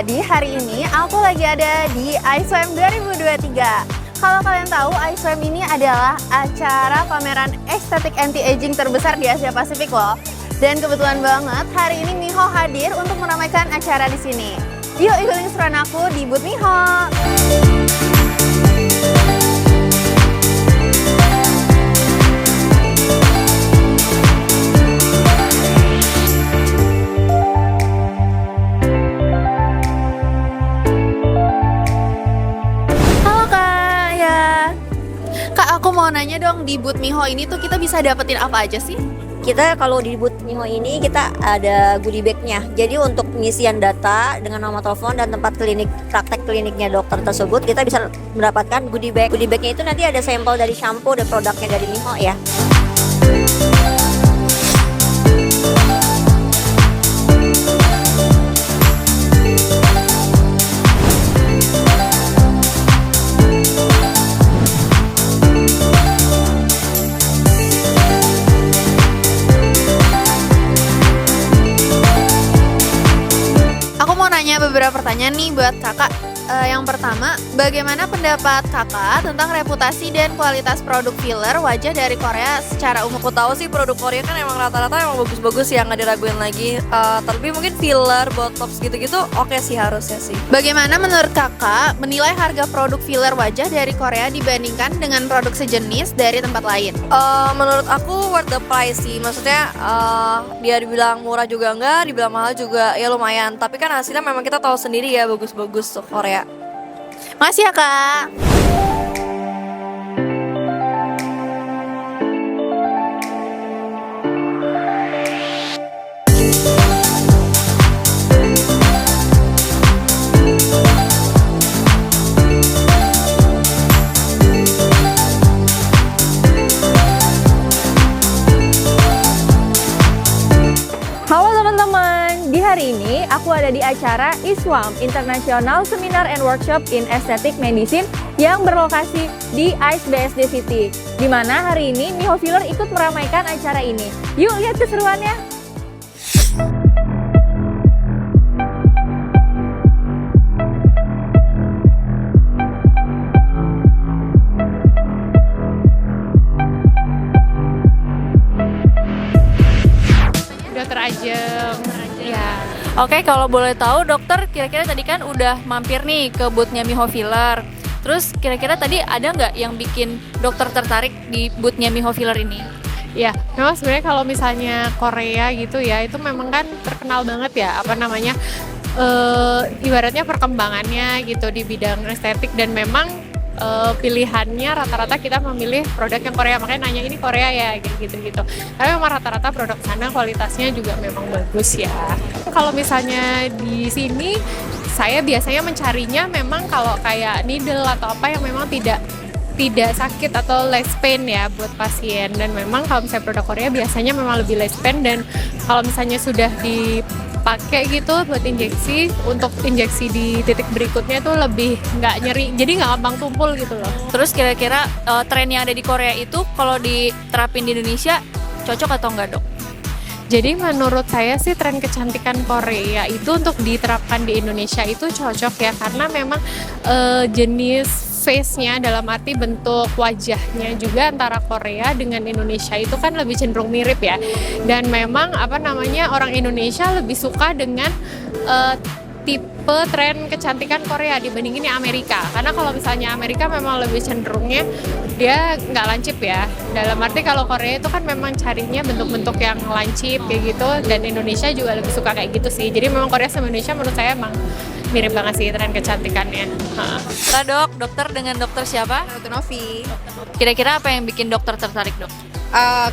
Jadi hari ini aku lagi ada di ISWAM 2023. Kalau kalian tahu, ISWAM ini adalah acara pameran estetik anti-aging terbesar di Asia Pasifik loh. Dan kebetulan banget hari ini Miho hadir untuk meramaikan acara di sini. Yuk ikutin keseruan aku di booth Miho. Aku mau nanya dong, di booth Miho ini tuh kita bisa dapetin apa aja sih? Kita kalau di booth Miho ini kita ada goodie bag-nya. Jadi untuk pengisian data dengan nomor telepon dan tempat klinik praktek kliniknya dokter tersebut, kita bisa mendapatkan goodie bag. Goodie bag-nya itu nanti ada sampel dari shampoo dan produknya dari Miho ya. Beberapa pertanyaan nih buat kakak. Yang pertama, bagaimana pendapat kakak tentang reputasi dan kualitas produk filler wajah dari Korea secara umum? Aku tahu sih produk Korea kan emang rata-rata emang bagus-bagus ya, nggak diraguin lagi. Tapi mungkin filler, botox gitu-gitu oke sih harusnya sih. Bagaimana menurut kakak menilai harga produk filler wajah dari Korea dibandingkan dengan produk sejenis dari tempat lain? Menurut aku worth the price sih. Maksudnya dia dibilang murah juga enggak, dibilang mahal juga ya lumayan. Tapi kan hasilnya memang kita tahu sendiri ya bagus-bagus tuh Korea. Makasih ya kak. Halo teman-teman, di hari ini aku ada di acara ISWAM International Seminar and Workshop in Aesthetic Medicine yang berlokasi di ICE BSD City, di mana hari ini Miho Filler ikut meramaikan acara ini. Yuk lihat keseruannya! Terajem. Ya. Oke, kalau boleh tahu dokter, kira-kira tadi kan udah mampir nih ke booth-nya Miho Filler. Terus kira-kira tadi ada nggak yang bikin dokter tertarik di booth-nya Miho Filler ini? Ya, memang sebenarnya kalau misalnya Korea gitu ya, itu memang kan terkenal banget ya, ibaratnya perkembangannya gitu di bidang estetik, dan memang pilihannya rata-rata kita memilih produk yang Korea, makanya nanya ini Korea ya gitu-gitu. Tapi memang rata-rata produk sana kualitasnya juga memang bagus ya. Kalau misalnya di sini saya biasanya mencarinya memang kalau kayak needle atau apa yang memang tidak sakit atau less pain ya buat pasien. Dan memang kalau misalnya produk Korea biasanya memang lebih less pain, dan kalau misalnya sudah dipakai gitu buat injeksi, untuk injeksi di titik berikutnya tuh lebih nggak nyeri, jadi nggak gampang tumpul gitu loh. Terus kira-kira tren yang ada di Korea itu kalau diterapin di Indonesia cocok atau enggak dok? Jadi menurut saya sih tren kecantikan Korea itu untuk diterapkan di Indonesia itu cocok ya, karena memang jenis face-nya, dalam arti bentuk wajahnya juga antara Korea dengan Indonesia itu kan lebih cenderung mirip ya. Dan memang orang Indonesia lebih suka dengan tipe tren kecantikan Korea dibandingin yang Amerika. Karena kalau misalnya Amerika memang lebih cenderungnya dia nggak lancip ya. Dalam arti kalau Korea itu kan memang carinya bentuk-bentuk yang lancip kayak gitu, dan Indonesia juga lebih suka kayak gitu sih. Jadi memang Korea sama Indonesia menurut saya emang mirip banget sih tren kecantikannya. Nah dokter dengan dokter siapa? Dr. Novi. Kira-kira apa yang bikin dokter tertarik dok?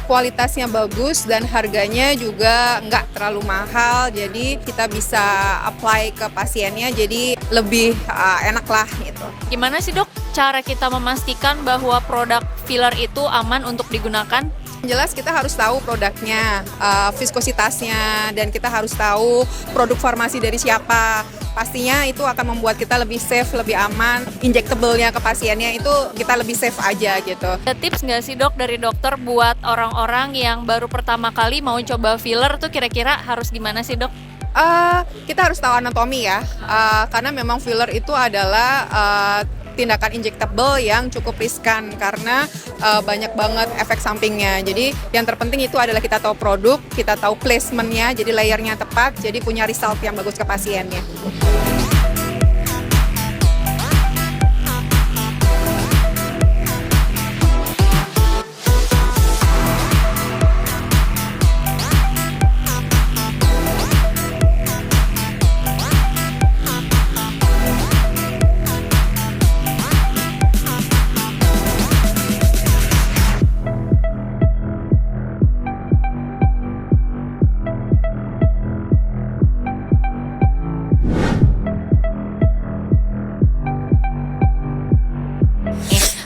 Kualitasnya bagus dan harganya juga nggak terlalu mahal, jadi kita bisa apply ke pasiennya, jadi lebih enak lah gitu. Gimana sih dok cara kita memastikan bahwa produk filler itu aman untuk digunakan? Jelas kita harus tahu produknya, viskositasnya, dan kita harus tahu produk farmasi dari siapa. Pastinya itu akan membuat kita lebih safe, lebih aman. Injectable-nya ke pasiennya itu kita lebih safe aja gitu. Ada tips nggak sih dok dari dokter buat orang-orang yang baru pertama kali mau coba filler tuh kira-kira harus gimana sih dok? Kita harus tahu anatomi ya, karena memang filler itu adalah tindakan injectable yang cukup riskan karena banyak banget efek sampingnya. Jadi yang terpenting itu adalah kita tahu produk, kita tahu placementnya, jadi layernya tepat, jadi punya result yang bagus ke pasiennya.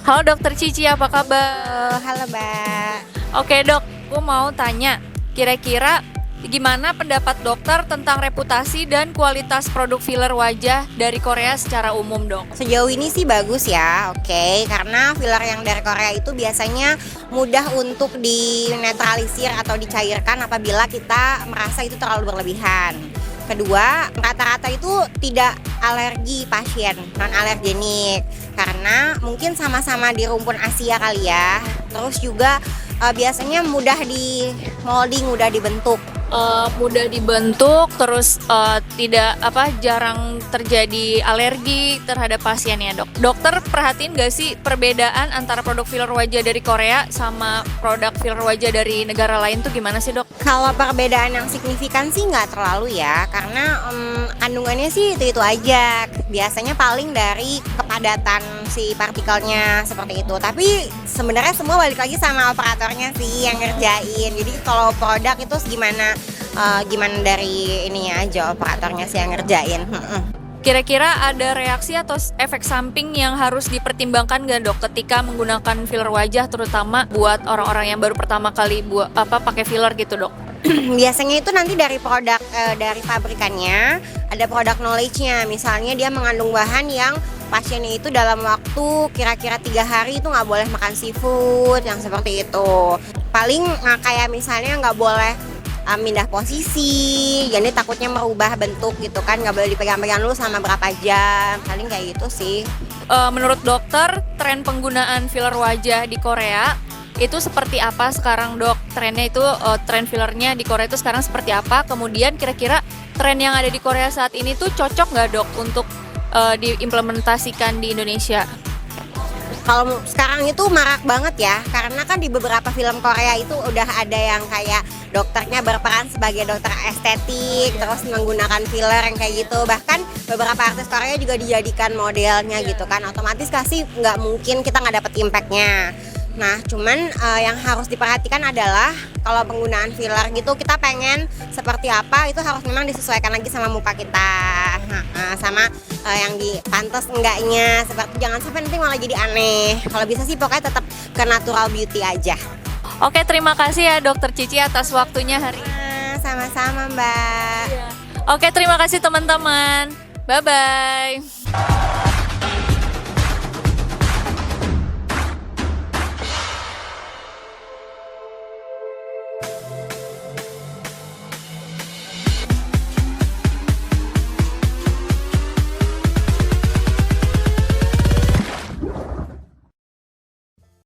Halo Dokter Cici, apa kabar? Halo Mbak. Oke dok, gue mau tanya, kira-kira gimana pendapat dokter tentang reputasi dan kualitas produk filler wajah dari Korea secara umum dok? Sejauh ini sih bagus ya, oke. Karena filler yang dari Korea itu biasanya mudah untuk dinetralisir atau dicairkan apabila kita merasa itu terlalu berlebihan. Kedua, rata-rata itu tidak alergi pasien, non-alergenik. Karena mungkin sama-sama di rumpun Asia kali ya. Terus juga biasanya mudah di molding, mudah dibentuk. Mudah dibentuk, terus tidak jarang terjadi alergi terhadap pasiennya dok. Dokter perhatiin gak sih perbedaan antara produk filler wajah dari Korea sama produk filler wajah dari negara lain tuh gimana sih dok? Kalau perbedaan yang signifikan sih nggak terlalu ya, karena kandungannya sih itu aja. Biasanya paling dari kepadatan si partikelnya seperti itu. Tapi sebenarnya semua balik lagi sama operatornya sih yang ngerjain. Jadi kalau produk itu gimana dari ininya aja, operatornya sih yang ngerjain. Kira-kira ada reaksi atau efek samping yang harus dipertimbangkan gak dok ketika menggunakan filler wajah, terutama buat orang-orang yang baru pertama kali pakai filler gitu dok? Biasanya itu nanti dari produk dari pabrikannya ada produk knowledge-nya. Misalnya dia mengandung bahan yang pasiennya itu dalam waktu kira-kira 3 hari itu nggak boleh makan seafood yang seperti itu. Paling kayak misalnya nggak boleh pindah posisi, jadi takutnya merubah bentuk gitu kan, nggak boleh dipegang-pegang dulu selama berapa jam, paling kayak gitu sih. Menurut dokter, tren penggunaan filler wajah di Korea itu seperti apa sekarang dok? Trennya itu, tren fillernya di Korea itu sekarang seperti apa? Kemudian kira-kira tren yang ada di Korea saat ini tuh cocok nggak dok untuk diimplementasikan di Indonesia? Kalau sekarang itu marak banget ya, karena kan di beberapa film Korea itu udah ada yang kayak dokternya berperan sebagai dokter estetik, terus menggunakan filler yang kayak gitu. Bahkan beberapa artis Korea juga dijadikan modelnya gitu kan. Otomatis kasih nggak mungkin kita nggak dapet impactnya. Nah, cuman yang harus diperhatikan adalah kalau penggunaan filler gitu kita pengen seperti apa, itu harus memang disesuaikan lagi sama muka kita, sama yang dipantas enggaknya, seperti jangan sampai nanti malah jadi aneh. Kalau bisa sih pokoknya tetap ke natural beauty aja. Oke, terima kasih ya Dokter Cici atas waktunya hari ini. Sama-sama Mbak. Oke, terima kasih teman-teman. Bye-bye.